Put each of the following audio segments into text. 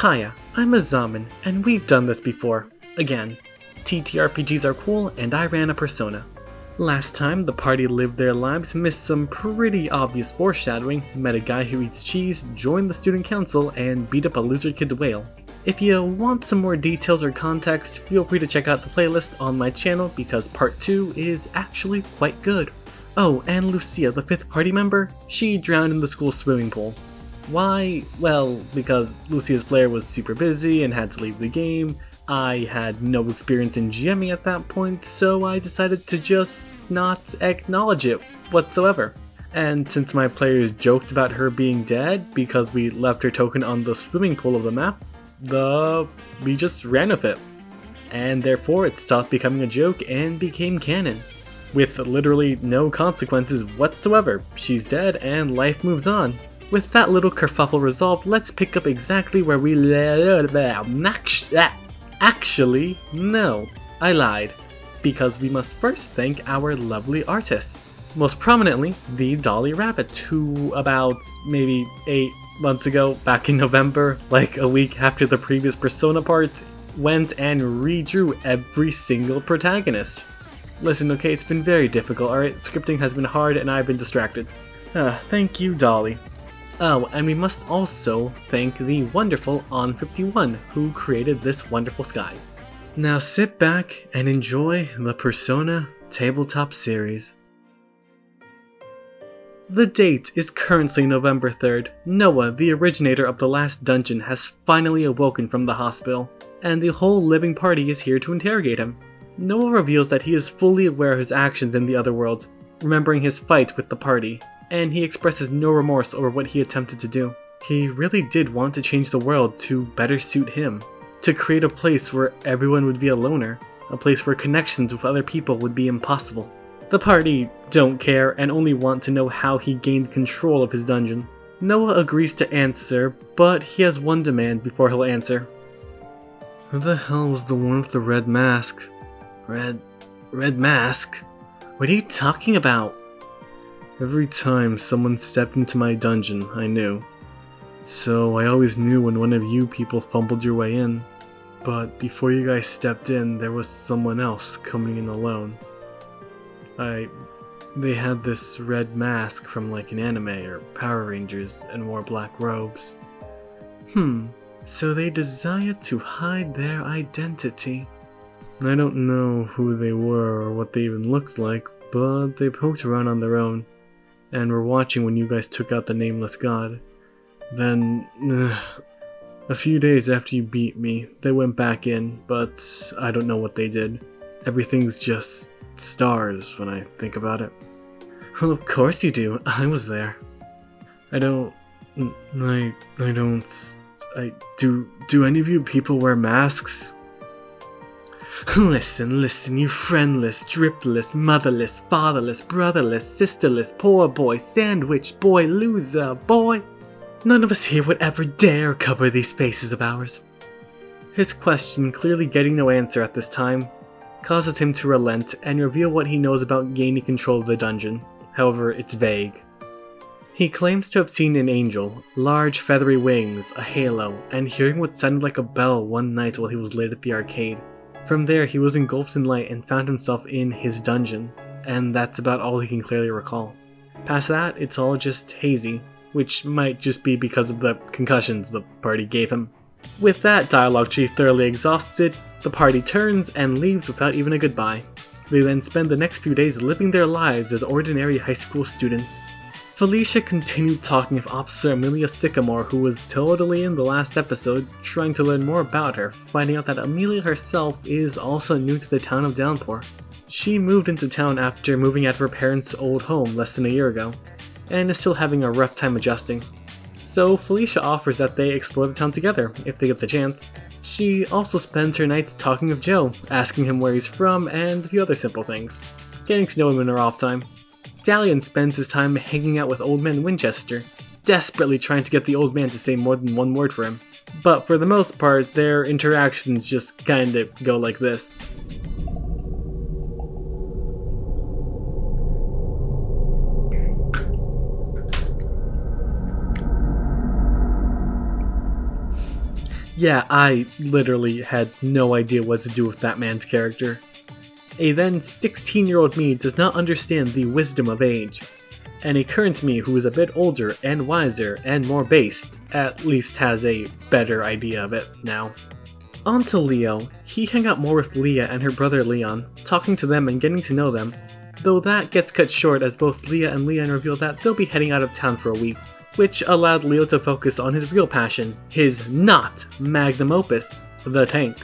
Hiya, I'm a Zamen, and we've done this before. Again, TTRPGs are cool, and I ran a persona. Last time, the party lived their lives, missed some pretty obvious foreshadowing, met a guy who eats cheese, joined the student council, and beat up a lizard kid whale. If you want some more details or context, feel free to check out the playlist on my channel because part 2 is actually quite good. Oh, and Lucia, the 5th party member, she drowned in the school swimming pool. Why? Well, because Lucia's player was super busy and had to leave the game. I had no experience in GMing at that point, so I decided to just not acknowledge it whatsoever. And since my players joked about her being dead because we left her token on the swimming pool of the map, we just ran with it. And therefore it stopped becoming a joke and became canon. With literally no consequences whatsoever. She's dead and life moves on. With that little kerfuffle resolved, let's pick up exactly where we Actually, no, I lied. Because we must first thank our lovely artists. Most prominently, the Dolly Rabbit, who about maybe 8 months ago, back in November, like a week after the previous Persona part, went and redrew every single protagonist. Listen, okay, it's been very difficult, alright? Scripting has been hard and I've been distracted. Thank you, Dolly. Oh, and we must also thank the wonderful On51, who created this wonderful Skye. Now sit back and enjoy the Persona Tabletop series. The date is currently November 3rd. Noah, the originator of the last dungeon, has finally awoken from the hospital, and the whole living party is here to interrogate him. Noah reveals that he is fully aware of his actions in the other world, remembering his fight with the party, and he expresses no remorse over what he attempted to do. He really did want to change the world to better suit him, to create a place where everyone would be a loner, a place where connections with other people would be impossible. The party don't care and only want to know how he gained control of his dungeon. Noah agrees to answer, but he has one demand before he'll answer. Who the hell was the one with the red mask? Red mask? What are you talking about? Every time someone stepped into my dungeon, I knew. So I always knew when one of you people fumbled your way in. But before you guys stepped in, there was someone else coming in alone. They had this red mask from like an anime or Power Rangers and wore black robes. So they desired to hide their identity. I don't know who they were or what they even looked like, but they poked around on their own. And were watching when you guys took out the nameless god. Then, a few days after you beat me, they went back in, but I don't know what they did. Everything's just stars when I think about it. Well, of course you do. I was there. Do any of you people wear masks? Listen, you friendless, dripless, motherless, fatherless, brotherless, sisterless, poor boy, sandwich boy, loser boy. None of us here would ever dare cover these spaces of ours. His question, clearly getting no answer at this time, causes him to relent and reveal what he knows about gaining control of the dungeon. However, it's vague. He claims to have seen an angel, large feathery wings, a halo, and hearing what sounded like a bell one night while he was late at the arcade. From there, he was engulfed in light and found himself in his dungeon, and that's about all he can clearly recall. Past that, it's all just hazy, which might just be because of the concussions the party gave him. With that dialogue tree thoroughly exhausted, the party turns and leaves without even a goodbye. They then spend the next few days living their lives as ordinary high school students. Felicia continued talking with Officer Amelia Sycamore, who was totally in the last episode, trying to learn more about her, finding out that Amelia herself is also new to the town of Downpour. She moved into town after moving out of her parents' old home less than a year ago, and is still having a rough time adjusting. So Felicia offers that they explore the town together, if they get the chance. She also spends her nights talking with Joe, asking him where he's from and a few other simple things, getting to know him in her off time. Stallion spends his time hanging out with Old Man Winchester, desperately trying to get the old man to say more than one word for him. But for the most part, their interactions just kinda go like this. Yeah, I literally had no idea what to do with that man's character. A then 16-year-old me does not understand the wisdom of age, and a current me who is a bit older and wiser and more based at least has a better idea of it now. On to Leo. He hung out more with Leah and her brother Leon, talking to them and getting to know them, though that gets cut short as both Leah and Leon reveal that they'll be heading out of town for a week, which allowed Leo to focus on his real passion, his not magnum opus, the tank.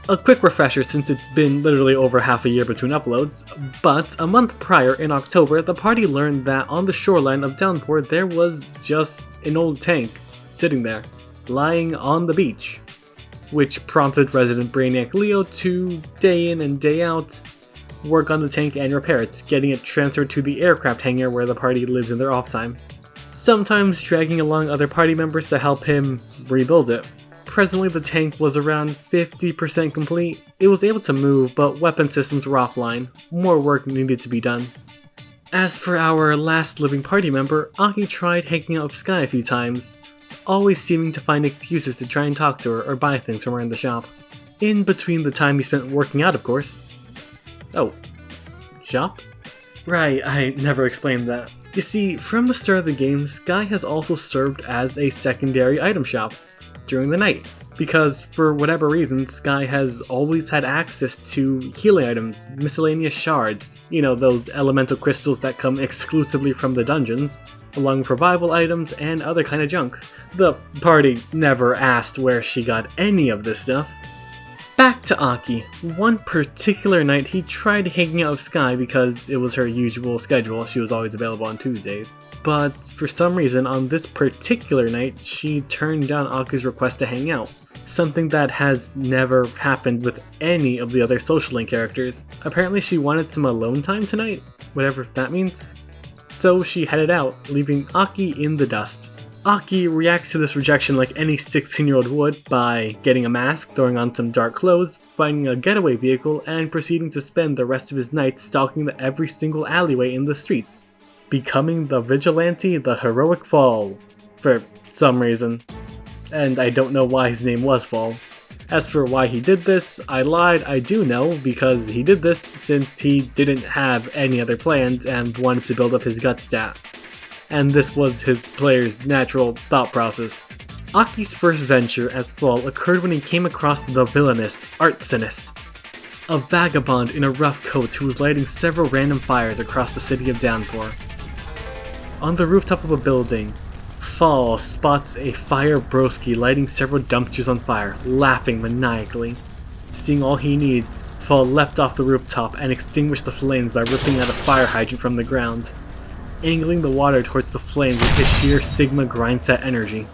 A quick refresher since it's been literally over half a year between uploads, but a month prior in October, the party learned that on the shoreline of Downport there was just an old tank sitting there, lying on the beach, which prompted resident Brainiac Leo to, day in and day out, work on the tank and repair it, getting it transferred to the aircraft hangar where the party lives in their off time, sometimes dragging along other party members to help him rebuild it. Presently the tank was around 50% complete. It was able to move, but weapon systems were offline. More work needed to be done. As for our last living party member, Aki tried hanging out with Skye a few times, always seeming to find excuses to try and talk to her or buy things from her in the shop. In between the time he spent working out, of course. Oh, shop? Right, I never explained that. You see, from the start of the game, Skye has also served as a secondary item shop during the night, because for whatever reason, Skye has always had access to healing items, miscellaneous shards, you know, those elemental crystals that come exclusively from the dungeons, along with revival items and other kind of junk. The party never asked where she got any of this stuff. Back to Aki. One particular night he tried hanging out with Skye because it was her usual schedule, she was always available on Tuesdays. But for some reason, on this particular night, she turned down Aki's request to hang out. Something that has never happened with any of the other Social Link characters. Apparently she wanted some alone time tonight, whatever that means. So she headed out, leaving Aki in the dust. Aki reacts to this rejection like any 16-year-old would by getting a mask, throwing on some dark clothes, finding a getaway vehicle, and proceeding to spend the rest of his night stalking every single alleyway in the streets. Becoming the vigilante, the heroic Fall, for some reason. And I don't know why his name was Fall. As for why he did this, I lied, I do know, because he did this since he didn't have any other plans and wanted to build up his gut stat. And this was his player's natural thought process. Aki's first venture as Fall occurred when he came across the villainous Arsonist, a vagabond in a rough coat who was lighting several random fires across the city of Downpour. On the rooftop of a building, Fall spots a fire broski lighting several dumpsters on fire, laughing maniacally. Seeing all he needs, Fall leapt off the rooftop and extinguished the flames by ripping out a fire hydrant from the ground, angling the water towards the flames with his sheer Sigma grindset energy.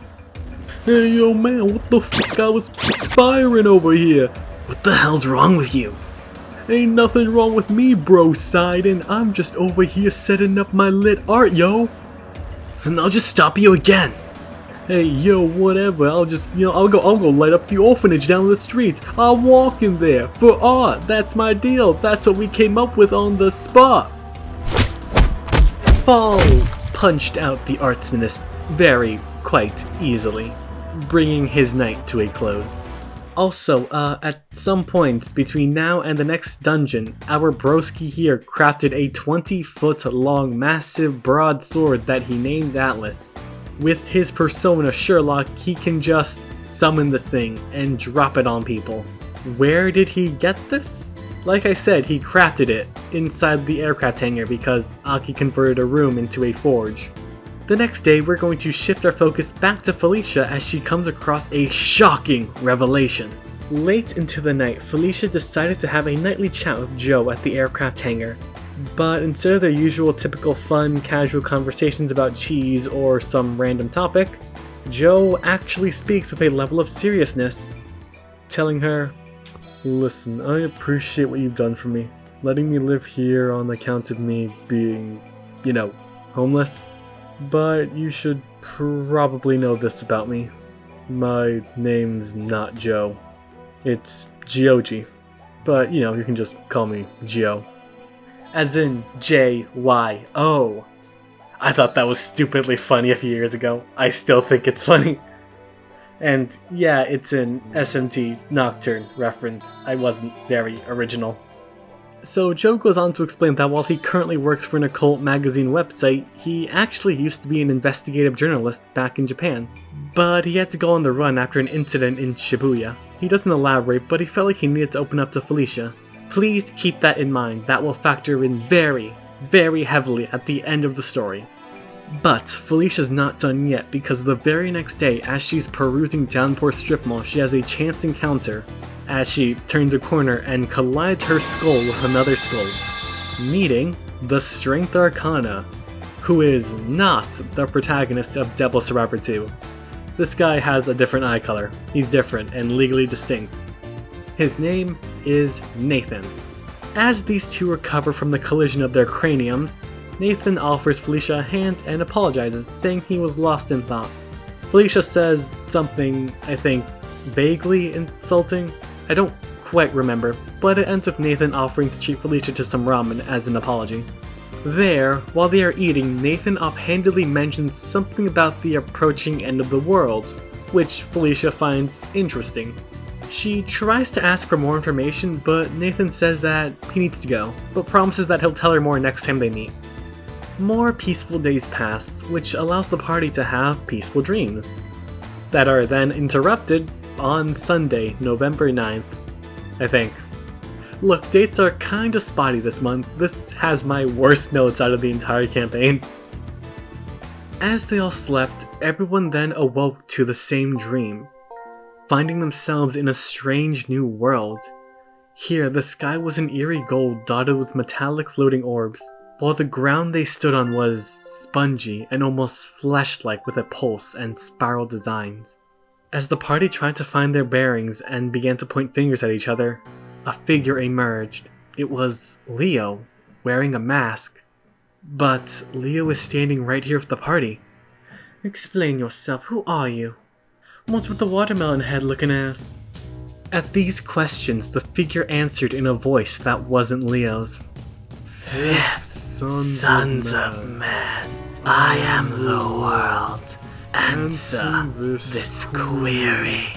Hey yo man, what the fuck, I was firing over here! What the hell's wrong with you? Ain't nothing wrong with me, bro Sidon. I'm just over here setting up my lit art, yo. And I'll just stop you again. Hey, yo, whatever. I'll go light up the orphanage down the street. I'll walk in there for art. That's my deal. That's what we came up with on the spot. Fall punched out the arsonist quite easily, bringing his night to a close. Also, at some points between now and the next dungeon, our broski here crafted a 20-foot long massive broadsword that he named Atlas. With his persona Sherlock, he can just summon this thing and drop it on people. Where did he get this? Like I said, he crafted it inside the aircraft hangar because Aki converted a room into a forge. The next day, we're going to shift our focus back to Felicia as she comes across a shocking revelation. Late into the night, Felicia decided to have a nightly chat with Joe at the aircraft hangar. But instead of their usual typical fun, casual conversations about cheese or some random topic, Joe actually speaks with a level of seriousness, telling her, "Listen, I appreciate what you've done for me, letting me live here on account of me being, homeless. But you should probably know this about me. My name's not Joe. It's Gyoji. But, you can just call me Gyo. As in J-Y-O. I thought that was stupidly funny a few years ago. I still think it's funny. And yeah, it's an SMT Nocturne reference. I wasn't very original. So Joe goes on to explain that while he currently works for an occult magazine website, he actually used to be an investigative journalist back in Japan. But he had to go on the run after an incident in Shibuya. He doesn't elaborate, but he felt like he needed to open up to Felicia. Please keep that in mind, that will factor in very, very heavily at the end of the story. But Felicia's not done yet, because the very next day, as she's perusing Downpour Strip Mall, she has a chance encounter as she turns a corner and collides her skull with another skull, meeting the Strength Arcana, who is not the protagonist of Devil Survivor 2. This guy has a different eye color. He's different and legally distinct. His name is Nathan. As these two recover from the collision of their craniums, Nathan offers Felicia a hand and apologizes, saying he was lost in thought. Felicia says something, I think, vaguely insulting. I don't quite remember, but it ends with Nathan offering to treat Felicia to some ramen as an apology. There, while they are eating, Nathan offhandedly mentions something about the approaching end of the world, which Felicia finds interesting. She tries to ask for more information, but Nathan says that he needs to go, but promises that he'll tell her more next time they meet. More peaceful days pass, which allows the party to have peaceful dreams, that are then interrupted on Sunday, November 9th, I think. Look, dates are kinda spotty this month. This has my worst notes out of the entire campaign. As they all slept, everyone then awoke to the same dream, finding themselves in a strange new world. Here, the sky was an eerie gold dotted with metallic floating orbs, while the ground they stood on was spongy and almost flesh-like with a pulse and spiral designs. As the party tried to find their bearings and began to point fingers at each other, a figure emerged. It was Leo, wearing a mask. But Leo is standing right here with the party. Explain yourself, who are you? What's with the watermelon head looking ass? At these questions, the figure answered in a voice that wasn't Leo's. Fifth sons of man, I am the world. Answer this query.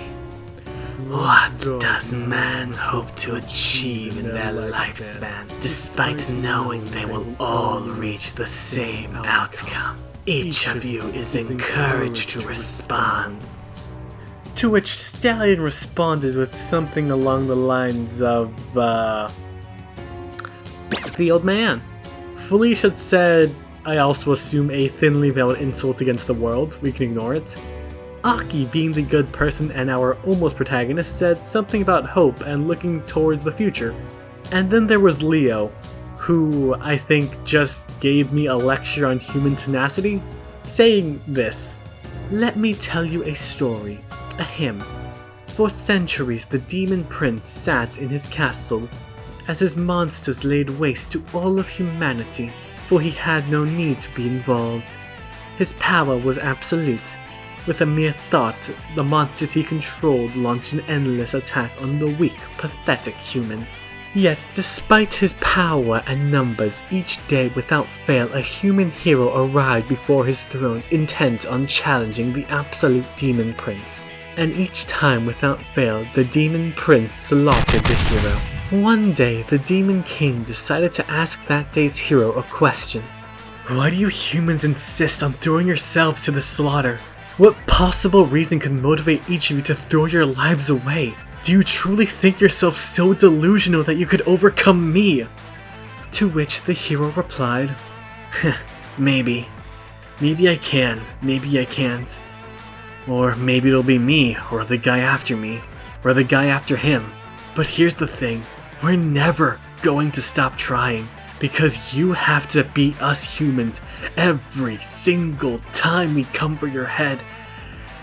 What does man hope to achieve in their lifespan, despite knowing they will all reach the same outcome? Each of you is encouraged to respond. To which Stallion responded with something along the lines of, the old man. Felicia said, I also assume a thinly veiled insult against the world, we can ignore it. Aki, being the good person and our almost protagonist, said something about hope and looking towards the future. And then there was Leo, who I think just gave me a lecture on human tenacity, saying this: "Let me tell you a story, a hymn. For centuries the demon prince sat in his castle, as his monsters laid waste to all of humanity, for he had no need to be involved. His power was absolute. With a mere thought, the monsters he controlled launched an endless attack on the weak, pathetic humans. Yet, despite his power and numbers, each day without fail a human hero arrived before his throne, intent on challenging the absolute demon prince. And each time without fail, the demon prince slaughtered the hero. One day, the demon king decided to ask that day's hero a question. Why do you humans insist on throwing yourselves to the slaughter? What possible reason could motivate each of you to throw your lives away? Do you truly think yourself so delusional that you could overcome me?" To which the hero replied, "Maybe. Maybe I can, maybe I can't. Or maybe it'll be me, or the guy after me, or the guy after him. But here's the thing, we're never going to stop trying, because you have to beat us humans every single time we come for your head.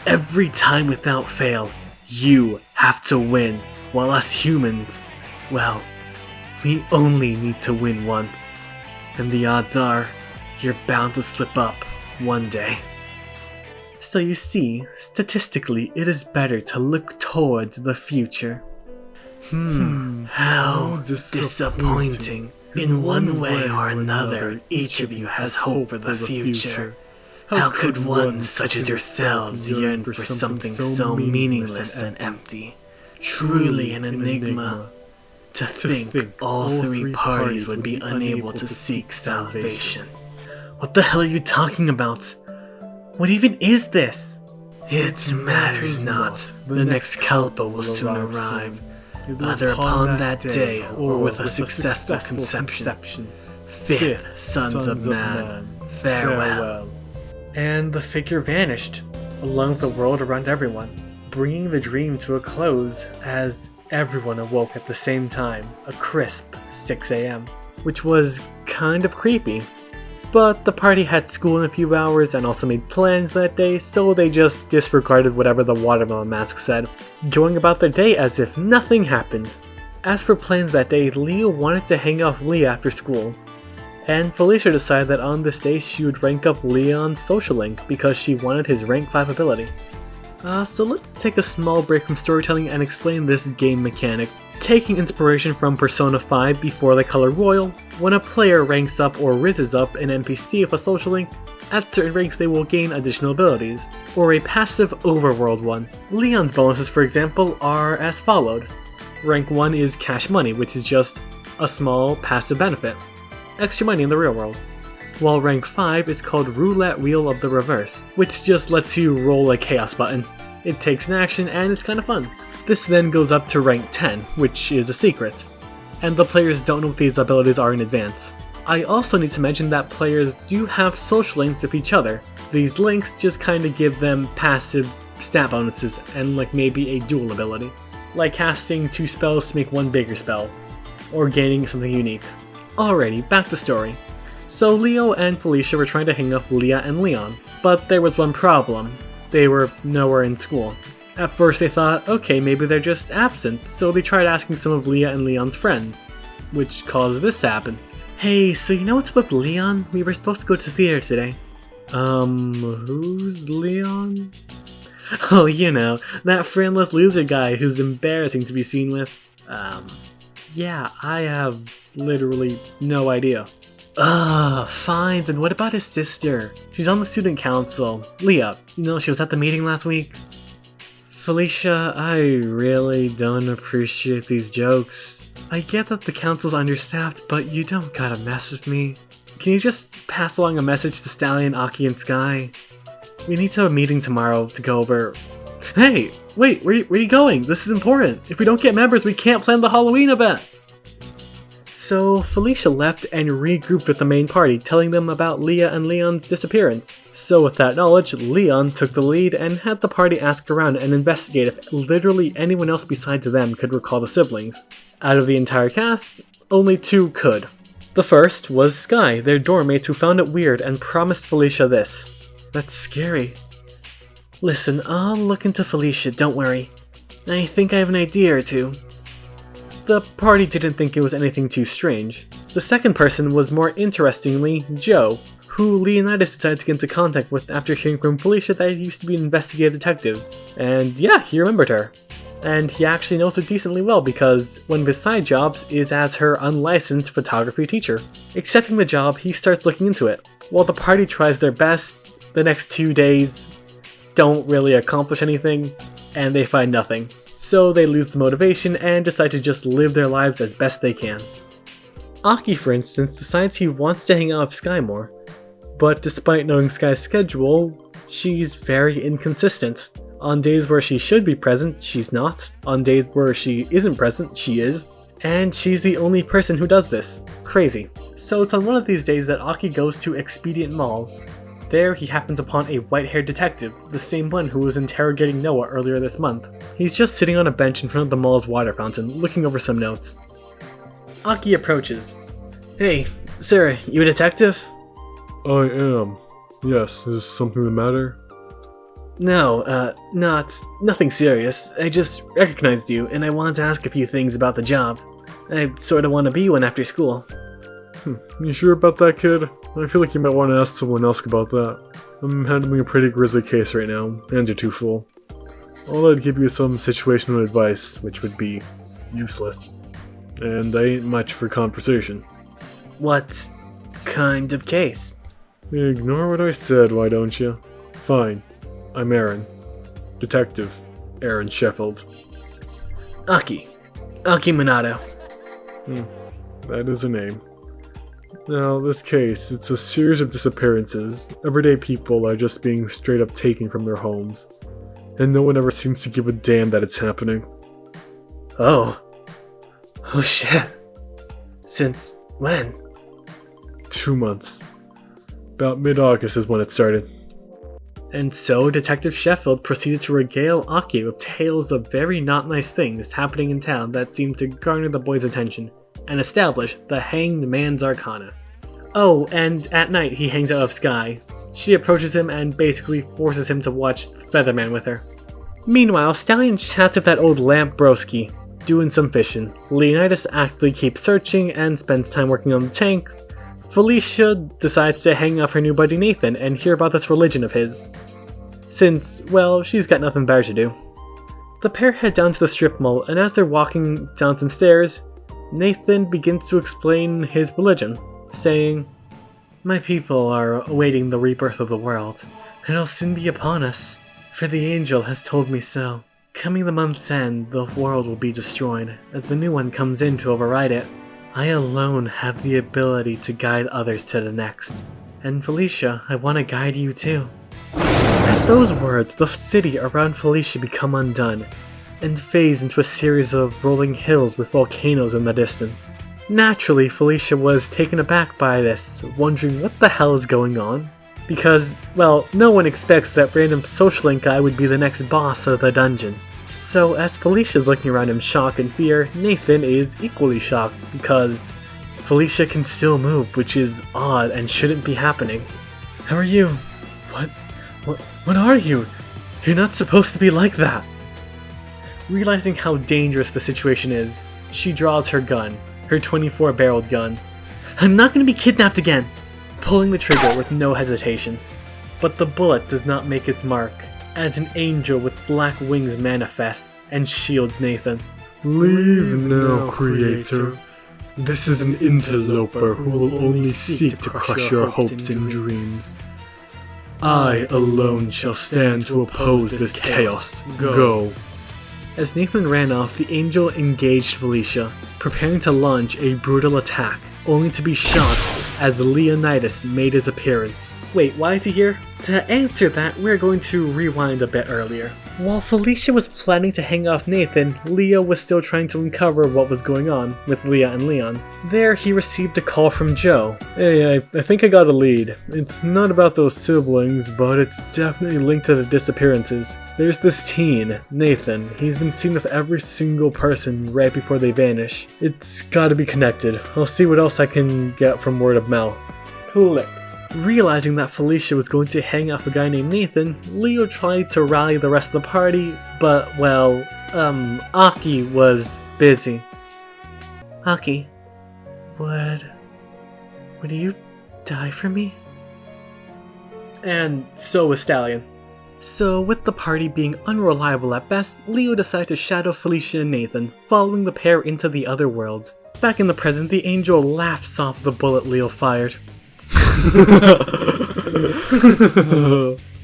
Every time without fail, you have to win, while us humans, well, we only need to win once. And the odds are, you're bound to slip up one day." So you see, statistically, it is better to look towards the future. How disappointing. In one way or another, each of you has hope for the future. How could one such as yourselves yearn for something so meaningless and empty? Truly an enigma. To think all three parties would be unable to seek salvation. What the hell are you talking about? What even is this? It matters not. The next Kalpa will soon arrive, either upon that day or with a successful conception. Fifth, Sons of Man, farewell. And the figure vanished, along with the world around everyone, bringing the dream to a close as everyone awoke at the same time, a crisp 6 a.m., which was kind of creepy. But the party had school in a few hours and also made plans that day, so they just disregarded whatever the watermelon mask said, going about their day as if nothing happened. As for plans that day, Leo wanted to hang out with Leah after school, and Felicia decided that on this day she would rank up Leon's social link because she wanted his rank 5 ability. So let's take a small break from storytelling and explain this game mechanic. Taking inspiration from Persona 5 before the color Royal, when a player ranks up or rises up an NPC with a social link, at certain ranks they will gain additional abilities, or a passive overworld one. Leon's bonuses, for example, are as followed. Rank 1 is Cash Money, which is just a small passive benefit. Extra money in the real world. While rank 5 is called Roulette Wheel of the Reverse, which just lets you roll a chaos button. It takes an action and it's kind of fun. This then goes up to rank 10, which is a secret, and the players don't know what these abilities are in advance. I also need to mention that players do have social links with each other. These links just kind of give them passive stat bonuses and like maybe a dual ability, like casting 2 spells to make 1 bigger spell, or gaining something unique. Alrighty, back to story. So Leo and Felicia were trying to hang up Leah and Leon, but there was one problem. They were nowhere in school. At first they thought, okay, maybe they're just absent, so they tried asking some of Leah and Leon's friends, which caused this to happen. Hey, so you know what's up with Leon? We were supposed to go to theater today. Who's Leon? Oh, you know, that friendless loser guy who's embarrassing to be seen with. Yeah, I have literally no idea. Fine, then what about his sister? She's on the student council. Leah, you know, she was at the meeting last week. Felicia, I really don't appreciate these jokes. I get that the council's understaffed, but you don't gotta mess with me. Can you just pass along a message to Stallion, Aki, and Skye? We need to have a meeting tomorrow to go over... Hey! Wait, where are you going? This is important. If we don't get members, we can't plan the Halloween event! So Felicia left and regrouped with the main party, telling them about Leah and Leon's disappearance. So with that knowledge, Leon took the lead and had the party ask around and investigate if literally anyone else besides them could recall the siblings. Out of the entire cast, only 2 could. The first was Skye, their dorm mate, who found it weird and promised Felicia this. That's scary. Listen, I'll look into Felicia, don't worry. I think I have an idea or 2. The party didn't think it was anything too strange. The second person was more interestingly Joe, who Leonidas decided to get into contact with after hearing from Felicia that he used to be an investigative detective. And yeah, he remembered her. And he actually knows her decently well because one of his side jobs is as her unlicensed photography teacher. Accepting the job, he starts looking into it. While the party tries their best, the next 2 days don't really accomplish anything, and they find nothing. So they lose the motivation and decide to just live their lives as best they can. Aki, for instance, decides he wants to hang out with Skye more, but despite knowing Skye's schedule, she's very inconsistent. On days where she should be present, she's not. On days where she isn't present, she is. And she's the only person who does this. Crazy. So it's on one of these days that Aki goes to Expedient Mall. There, he happens upon a white-haired detective, the same one who was interrogating Noah earlier this month. He's just sitting on a bench in front of the mall's water fountain, looking over some notes. Aki approaches. Hey, sir, you a detective? I am. Yes, is something the matter? No, nothing serious. I just recognized you, and I wanted to ask a few things about the job. I sorta want to be one after school. You sure about that, kid? I feel like you might want to ask someone else about that. I'm handling a pretty grisly case right now. Hands are too full. All I'd give you is some situational advice, which would be useless. And I ain't much for conversation. What kind of case? Ignore what I said, why don't you? Fine. I'm Aaron. Detective Aaron Sheffield. Aki Minato. That is a name. Now, this case, it's a series of disappearances. Everyday people are just being straight up taken from their homes. And no one ever seems to give a damn that it's happening. Oh shit. Since when? 2 months. About mid-August is when it started. And so Detective Sheffield proceeded to regale Aki with tales of very not nice things happening in town that seemed to garner the boy's attention, and establish the Hanged Man's Arcana. Oh, and at night he hangs out with Skye. She approaches him and basically forces him to watch Featherman with her. Meanwhile, Stallion chats with that old lamp broski, doing some fishing. Leonidas actively keeps searching and spends time working on the tank. Felicia decides to hang out with her new buddy Nathan and hear about this religion of his, since, well, she's got nothing better to do. The pair head down to the strip mall, and as they're walking down some stairs, Nathan begins to explain his religion, saying, "My people are awaiting the rebirth of the world. It'll soon be upon us, for the angel has told me so. Coming the month's end, the world will be destroyed, as the new one comes in to override it. I alone have the ability to guide others to the next. And Felicia, I want to guide you too." At those words, the city around Felicia become undone, and fades into a series of rolling hills with volcanoes in the distance. Naturally, Felicia was taken aback by this, wondering what the hell is going on. Because, well, no one expects that random social link guy would be the next boss of the dungeon. So as Felicia's looking around in shock and fear, Nathan is equally shocked because Felicia can still move, which is odd and shouldn't be happening. "How are you? What are you? You're not supposed to be like that." Realizing how dangerous the situation is, she draws her gun, her 24-barreled gun. "I'm not going to be kidnapped again!" pulling the trigger with no hesitation. But the bullet does not make its mark, as an angel with black wings manifests and shields Nathan. Leave now, Creator. This is an interloper who will only seek to crush your hopes and dreams. I alone shall stand to oppose this chaos. Go. As Nathan ran off, the angel engaged Felicia, preparing to launch a brutal attack, only to be shot as Leonidas made his appearance. Wait, why is he here? To answer that, we're going to rewind a bit earlier. While Felicia was planning to hang off Nathan, Leo was still trying to uncover what was going on with Leah and Leon. There, he received a call from Joe. "Hey, I think I got a lead. It's not about those siblings, but it's definitely linked to the disappearances. There's this teen, Nathan. He's been seen with every single person right before they vanish. It's gotta be connected. I'll see what else I can get from word of mouth." Click. Realizing that Felicia was going to hang off a guy named Nathan, Leo tried to rally the rest of the party, but, well, Aki was busy. "Aki, would you die for me?" And so was Stallion. So, with the party being unreliable at best, Leo decided to shadow Felicia and Nathan, following the pair into the other world. Back in the present, the angel laughs off the bullet Leo fired.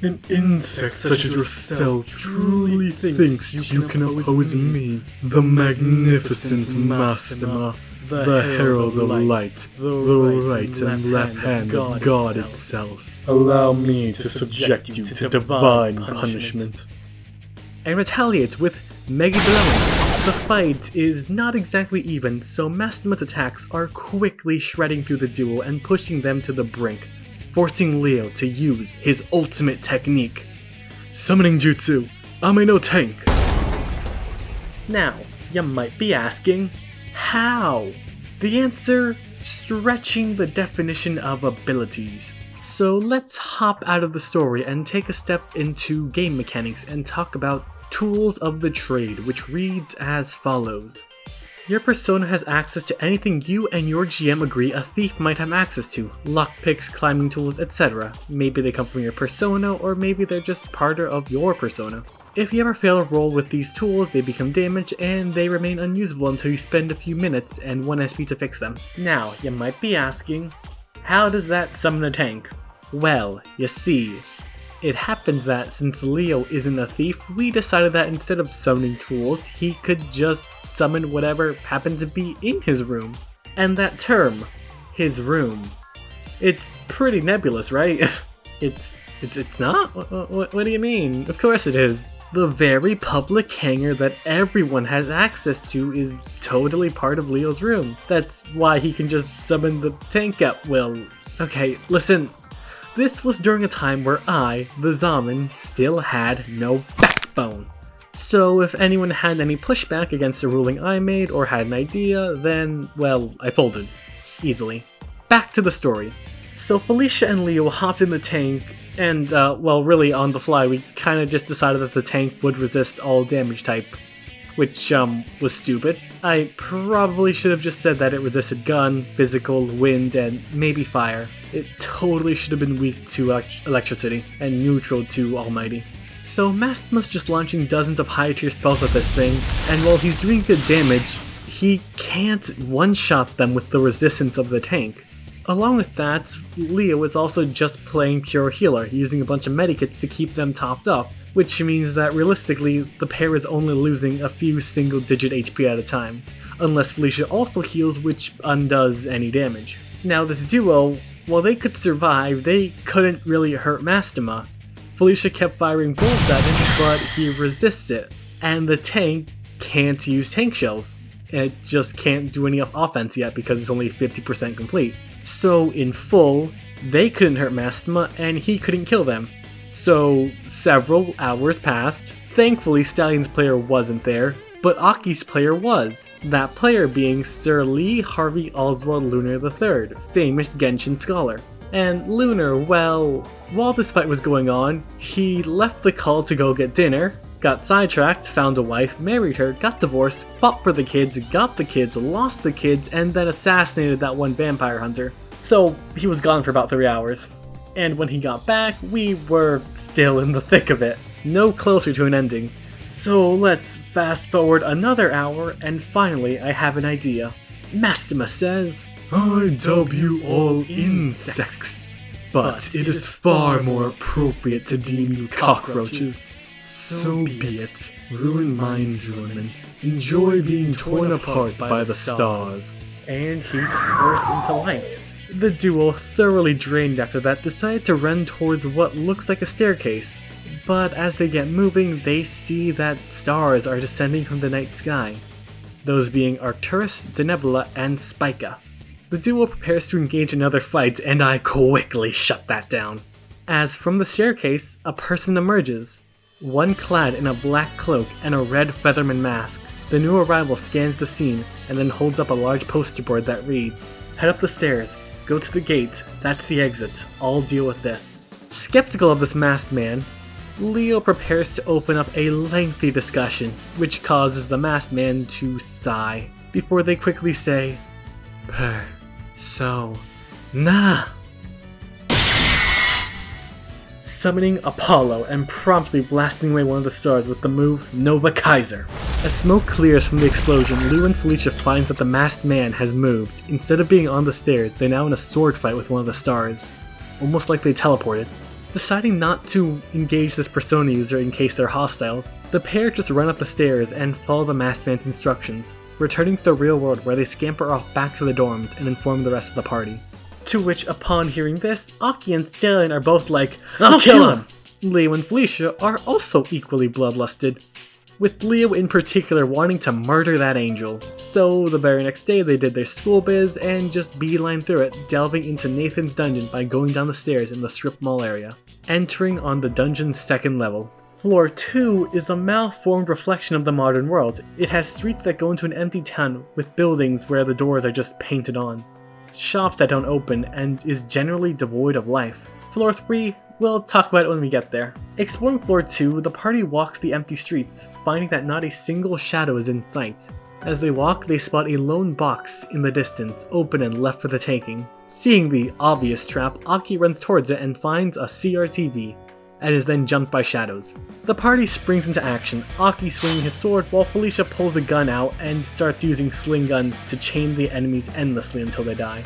"An insect such as yourself truly thinks you can oppose me, the magnificent Master, the Herald of Light, the right and left hand of God itself. Allow me to subject you to divine punishment." And retaliates with Mega Blowing. The fight is not exactly even, so Mastima's attacks are quickly shredding through the duo and pushing them to the brink, forcing Leo to use his ultimate technique. Summoning Jutsu, Ame no Tank. Now, you might be asking, how? The answer, stretching the definition of abilities. So let's hop out of the story and take a step into game mechanics and talk about Tools of the Trade, which reads as follows. Your persona has access to anything you and your GM agree a thief might have access to, lockpicks, climbing tools, etc. Maybe they come from your persona, or maybe they're just part of your persona. If you ever fail a roll with these tools, they become damaged and they remain unusable until you spend a few minutes and 1 SP to fix them. Now, you might be asking, how does that summon a tank? Well, you see, it happens that since Leo isn't a thief, we decided that instead of summoning tools, he could just summon whatever happened to be in his room. And that term, his room, it's pretty nebulous, right? It's not? What do you mean? Of course it is. The very public hangar that everyone has access to is totally part of Leo's room. That's why he can just summon the tank at will. Okay, listen. This was during a time where I, the Zamen, still had no backbone. So if anyone had any pushback against the ruling I made or had an idea, then, well, I folded. Easily. Back to the story. So Felicia and Leo hopped in the tank, and, well, really on the fly, we kinda just decided that the tank would resist all damage type. Which, was stupid. I probably should have just said that it resisted gun, physical, wind, and maybe fire. It totally should have been weak to electricity, and neutral to almighty. So Mastima's just launching dozens of high tier spells at this thing, and while he's doing good damage, he can't one-shot them with the resistance of the tank. Along with that, Leo is also just playing pure healer, using a bunch of medikits to keep them topped up, which means that realistically, the pair is only losing a few single-digit HP at a time, unless Felicia also heals, which undoes any damage. Now this duo, while they could survive, they couldn't really hurt Mastima. Felicia kept firing bolts at him, but he resists it, and the tank can't use tank shells. It just can't do any offense yet because it's only 50% complete. So in full, they couldn't hurt Mastima, and he couldn't kill them. So several hours passed. Thankfully, Stallion's player wasn't there, but Aki's player was. That player being Sir Lee Harvey Oswald Lunar III, famous Genshin scholar. And Lunar, well, while this fight was going on, he left the call to go get dinner, got sidetracked, found a wife, married her, got divorced, fought for the kids, got the kids, lost the kids, and then assassinated that one vampire hunter. So he was gone for about 3 hours. And when he got back, we were still in the thick of it, no closer to an ending. So let's fast forward another hour, and finally I have an idea. Mastima says, I dub you all insects, but it is far more appropriate to deem you cockroaches. So be it. Ruin my enjoyment. Enjoy being torn apart by the stars. And he dispersed into light. The duo, thoroughly drained after that, decided to run towards what looks like a staircase. But as they get moving, they see that stars are descending from the night sky. Those being Arcturus, Denebula, and Spica. The duo prepares to engage another fight, and I quickly shut that down. As from the staircase, a person emerges. One clad in a black cloak and a red featherman mask. The new arrival scans the scene, and then holds up a large poster board that reads, "Head up the stairs. Go to the gate, that's the exit, I'll deal with this." Skeptical of this masked man, Leo prepares to open up a lengthy discussion, which causes the masked man to sigh, before they quickly say, "Nah." Summoning Apollo and promptly blasting away one of the stars with the move Nova Kaiser. As smoke clears from the explosion, Lou and Felicia finds that the masked man has moved. Instead of being on the stairs, they're now in a sword fight with one of the stars. Almost like they teleported. Deciding not to engage this persona user in case they're hostile, the pair just run up the stairs and follow the masked man's instructions, returning to the real world where they scamper off back to the dorms and inform the rest of the party. To which, upon hearing this, Aki and Stallion are both like, "I'll kill him!" Leo and Felicia are also equally bloodlusted, with Leo in particular wanting to murder that angel. So the very next day they did their school biz and just beeline through it, delving into Nathan's dungeon by going down the stairs in the strip mall area, entering on the dungeon's second level. Floor 2 is a malformed reflection of the modern world. It has streets that go into an empty town with buildings where the doors are just painted on, shops that don't open, and is generally devoid of life. Floor 3, we'll talk about it when we get there. Exploring floor 2, the party walks the empty streets, finding that not a single shadow is in sight. As they walk, they spot a lone box in the distance, open and left for the taking. Seeing the obvious trap, Aki runs towards it and finds a CRTV, and is then jumped by shadows. The party springs into action, Aki swinging his sword while Felicia pulls a gun out and starts using sling guns to chain the enemies endlessly until they die.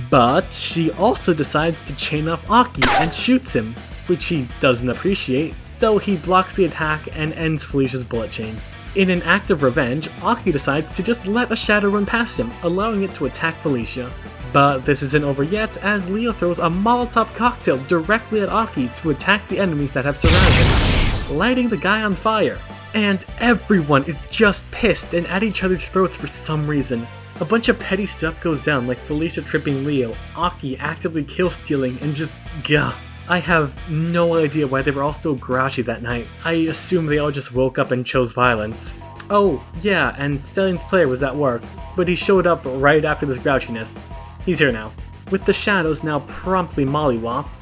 But she also decides to chain off Aki and shoots him, which he doesn't appreciate, so he blocks the attack and ends Felicia's bullet chain. In an act of revenge, Aki decides to just let a shadow run past him, allowing it to attack Felicia. But this isn't over yet, as Leo throws a Molotov cocktail directly at Aki to attack the enemies that have surrounded him, lighting the guy on fire. And everyone is just pissed and at each other's throats for some reason. A bunch of petty stuff goes down, like Felicia tripping Leo, Aki actively kill-stealing, and just gah. I have no idea why they were all so grouchy that night. I assume they all just woke up and chose violence. Oh, yeah, and Stellion's player was at work, but he showed up right after this grouchiness. He's here now. With the shadows now promptly mollywopped,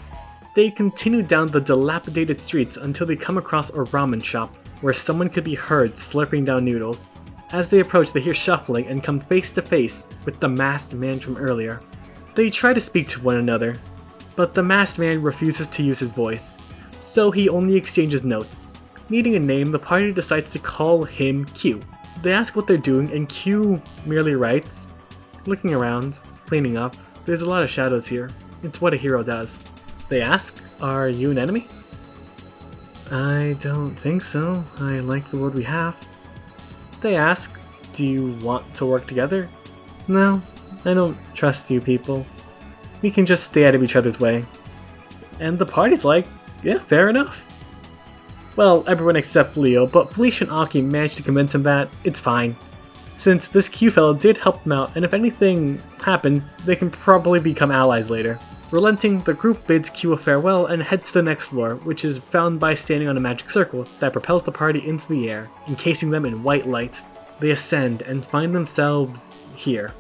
they continue down the dilapidated streets until they come across a ramen shop, where someone could be heard slurping down noodles. As they approach, they hear shuffling and come face to face with the masked man from earlier. They try to speak to one another, but the masked man refuses to use his voice, so he only exchanges notes. Needing a name, the party decides to call him Q. They ask what they're doing, and Q merely writes, "Looking around, cleaning up. There's a lot of shadows here. It's what a hero does." They ask, "Are you an enemy?" "I don't think so. I like the world we have." They ask, "Do you want to work together?" "No, I don't trust you people. We can just stay out of each other's way." And the party's like, "Yeah, fair enough." Well, everyone except Leo, but Felicia and Aki managed to convince him that it's fine. Since this Q fellow did help them out, and if anything happens, they can probably become allies later. Relenting, the group bids Q a farewell and heads to the next floor, which is found by standing on a magic circle that propels the party into the air, encasing them in white light. They ascend and find themselves here,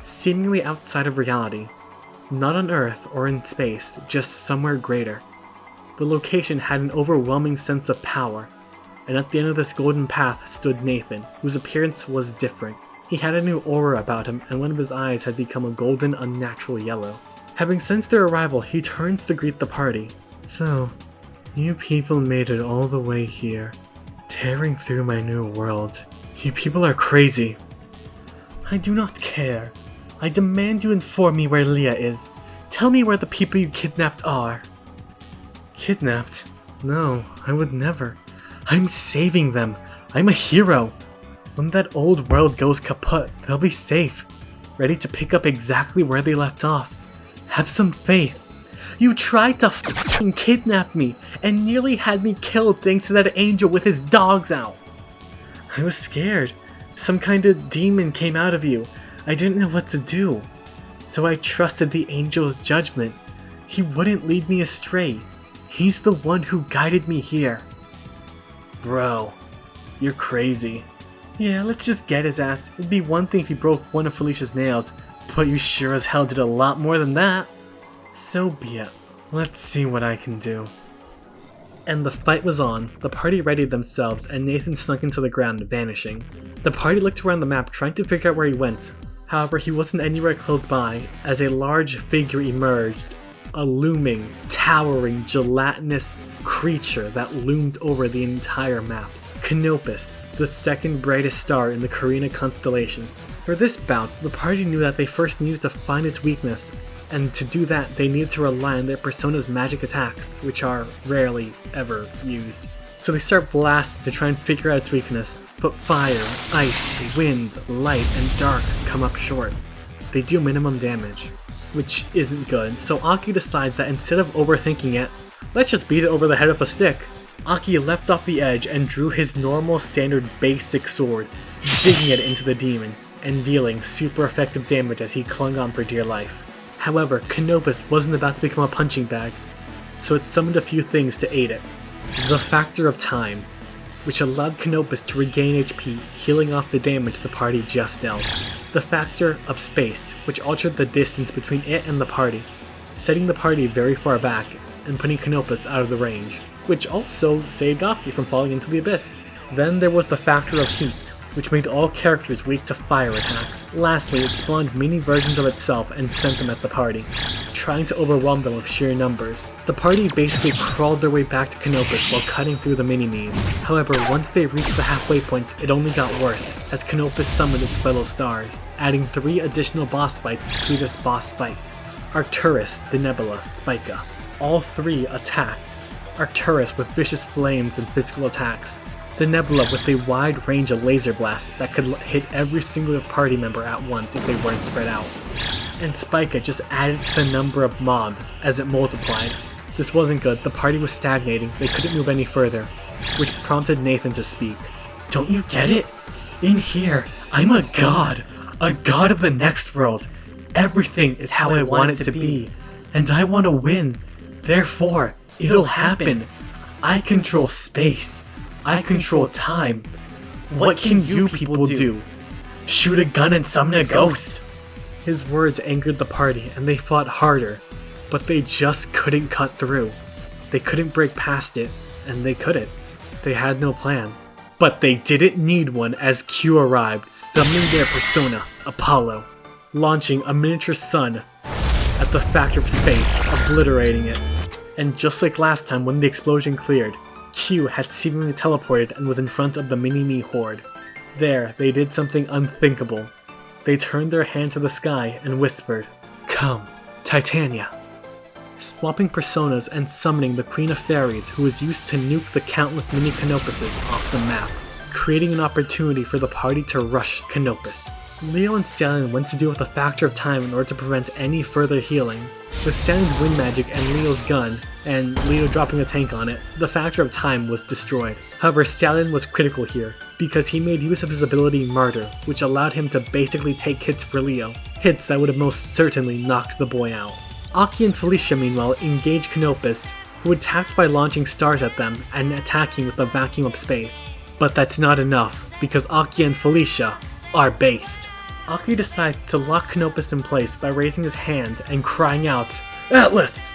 seemingly outside of reality. Not on Earth or in space, just somewhere greater. The location had an overwhelming sense of power, and at the end of this golden path stood Nathan, whose appearance was different. He had a new aura about him, and one of his eyes had become a golden, unnatural yellow. Having sensed their arrival, he turns to greet the party. "So, you people made it all the way here, tearing through my new world. You people are crazy." "I do not care. I demand you inform me where Leah is. Tell me where the people you kidnapped are." "Kidnapped? No, I would never. I'm saving them. I'm a hero. When that old world goes kaput, they'll be safe, ready to pick up exactly where they left off. Have some faith. You tried to f***ing kidnap me and nearly had me killed thanks to that angel with his dogs out." "I was scared. Some kind of demon came out of you. I didn't know what to do. So I trusted the angel's judgment. He wouldn't lead me astray. He's the one who guided me here." "Bro, you're crazy." "Yeah, let's just get his ass. It'd be one thing if he broke one of Felicia's nails, but you sure as hell did a lot more than that." "So be it. Let's see what I can do." And the fight was on. The party readied themselves, and Nathan sunk into the ground, vanishing. The party looked around the map, trying to figure out where he went. However, he wasn't anywhere close by, as a large figure emerged. A looming, towering, gelatinous creature that loomed over the entire map. Canopus, the second brightest star in the Carina constellation. For this bout, the party knew that they first needed to find its weakness, and to do that they needed to rely on their persona's magic attacks, which are rarely ever used. So they start blasting to try and figure out its weakness, but fire, ice, wind, light, and dark come up short. They deal minimum damage, which isn't good, so Aki decides that instead of overthinking it, let's just beat it over the head with a stick. Aki leapt off the edge and drew his normal standard basic sword, digging it into the demon, and dealing super effective damage as he clung on for dear life. However, Canopus wasn't about to become a punching bag, so it summoned a few things to aid it. The Factor of Time, which allowed Canopus to regain HP, healing off the damage the party just dealt. The Factor of Space, which altered the distance between it and the party, setting the party very far back and putting Canopus out of the range, which also saved Aki from falling into the abyss. Then there was the Factor of Heat, which made all characters weak to fire attacks. Lastly, it spawned mini versions of itself and sent them at the party. trying to overwhelm them with sheer numbers. The party basically crawled their way back to Canopus while cutting through the mini-me's. However, once they reached the halfway point, it only got worse, as Canopus summoned its fellow stars, adding 3 additional boss fights to this boss fight. Arcturus, the Nebula, Spica. All 3 attacked. Arcturus with vicious flames and physical attacks. The Nebula with a wide range of laser blast that could hit every single party member at once if they weren't spread out. And Spica just added to the number of mobs as it multiplied. This wasn't good, the party was stagnating, they couldn't move any further, which prompted Nathan to speak. Don't you get it? In here, I'm a god of the next world. Everything is how I want it to be, and I want to win. Therefore, it'll happen. I control space. I control time. What can you people do? Shoot a gun and summon a ghost. His words angered the party and they fought harder, but they just couldn't cut through. They couldn't break past it, and they couldn't. They had no plan. But they didn't need one as Q arrived, summoning their persona, Apollo, launching a miniature sun at the factor of space, obliterating it. And just like last time when the explosion cleared, Q had seemingly teleported and was in front of the mini-me horde. There, they did something unthinkable. They turned their hand to the sky and whispered, "Come, Titania." Swapping personas and summoning the Queen of Fairies who was used to nuke the countless mini Canopuses off the map, creating an opportunity for the party to rush Canopus. Leo and Stallion went to deal with the Factor of Time in order to prevent any further healing. With Stallion's wind magic and Leo's gun, and Leo dropping a tank on it, the Factor of Time was destroyed. However, Stallion was critical here, because he made use of his ability Martyr, which allowed him to basically take hits for Leo, hits that would have most certainly knocked the boy out. Aki and Felicia meanwhile engaged Canopus, who attacked by launching stars at them and attacking with a vacuum of space. But that's not enough, because Aki and Felicia are based. Aki decides to lock Canopus in place by raising his hand and crying out, "Atlas!"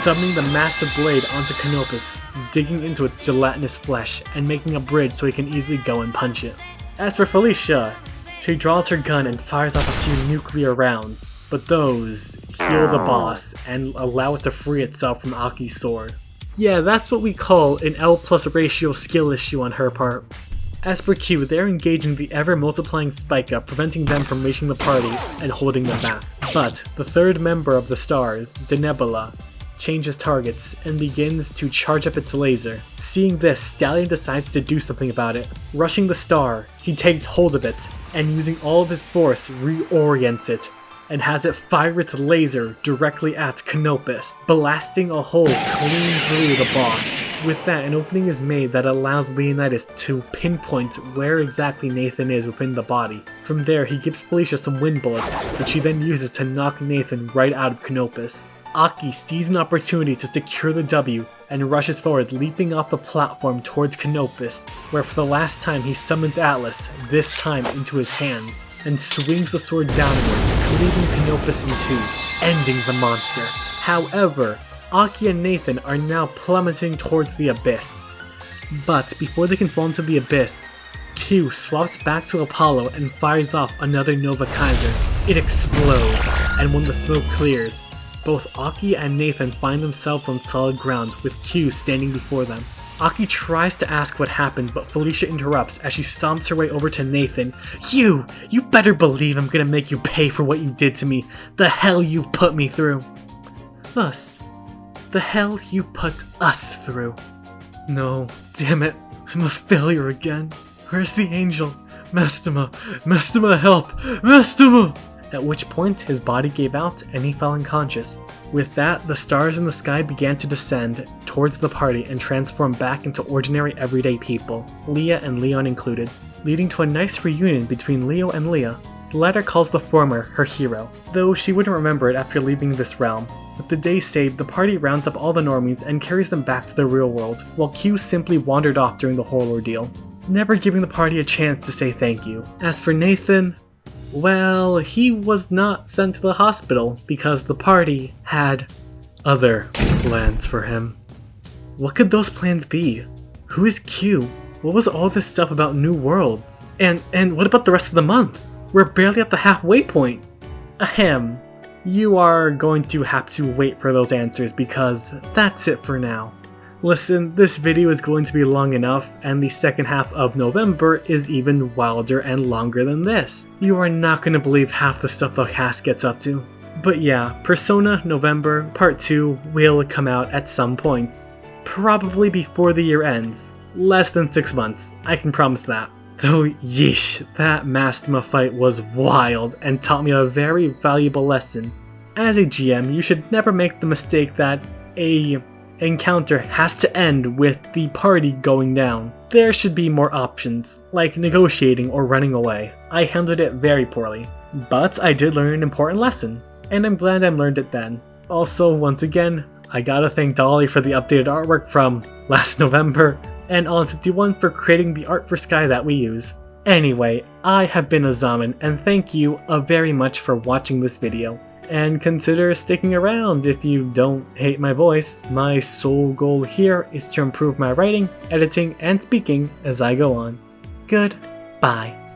summoning the massive blade onto Canopus, digging into its gelatinous flesh and making a bridge so he can easily go and punch it. As for Felicia, she draws her gun and fires off a few nuclear rounds, but those kill the boss and allow it to free itself from Aki's sword. Yeah, that's what we call an L+ ratio skill issue on her part. As for Q, they're engaging the ever-multiplying Spica, preventing them from reaching the party and holding them back. But the third member of the stars, the Nebula, changes targets and begins to charge up its laser. Seeing this, Stallion decides to do something about it. Rushing the star, he takes hold of it, and using all of his force, reorients it, and has it fire its laser directly at Canopus, blasting a hole clean through the boss. With that, an opening is made that allows Leonidas to pinpoint where exactly Nathan is within the body. From there, he gives Felicia some wind bullets, which he then uses to knock Nathan right out of Canopus. Aki sees an opportunity to secure the W and rushes forward, leaping off the platform towards Canopus, where for the last time he summons Atlas, this time into his hands, and swings the sword downward, cleaving Canopus in two, ending the monster. However, Aki and Nathan are now plummeting towards the abyss. But before they can fall into the abyss, Q swaps back to Apollo and fires off another Nova Kaiser. It explodes, and when the smoke clears, both Aki and Nathan find themselves on solid ground with Q standing before them. Aki tries to ask what happened, but Felicia interrupts as she stomps her way over to Nathan. You better believe I'm gonna make you pay for what you did to me. The hell you put me through. Us. The hell you put us through. No, damn it, I'm a failure again. Where's the angel? Mastema, help! Mastema! At which point, his body gave out and he fell unconscious. With that, the stars in the sky began to descend towards the party and transform back into ordinary everyday people, Leah and Leon included, leading to a nice reunion between Leo and Leah. The latter calls the former her hero, though she wouldn't remember it after leaving this realm. With the day saved, the party rounds up all the normies and carries them back to the real world, while Q simply wandered off during the whole ordeal, never giving the party a chance to say thank you. As for Nathan, well, he was not sent to the hospital because the party had other plans for him. What could those plans be? Who is Q? What was all this stuff about new worlds? And what about the rest of the month? We're barely at the halfway point. Ahem. you are going to have to wait for those answers because that's it for now. Listen, this video is going to be long enough, and the second half of November is even wilder and longer than this. You are not going to believe half the stuff the cast gets up to. But yeah, Persona November Part 2 will come out at some point. Probably before the year ends. Less than 6 months, I can promise that. Though yeesh, that Mastema fight was wild and taught me a very valuable lesson. As a GM, you should never make the mistake that a encounter has to end with the party going down. There should be more options, like negotiating or running away. I handled it very poorly, but I did learn an important lesson, and I'm glad I learned it then. Also, once again, I gotta thank Dolly for the updated artwork from last November, and Alan51 for creating the art for Skye that we use. Anyway, I have been a Zamen, and thank you very much for watching this video. And consider sticking around if you don't hate my voice. My sole goal here is to improve my writing, editing, and speaking as I go on. Goodbye.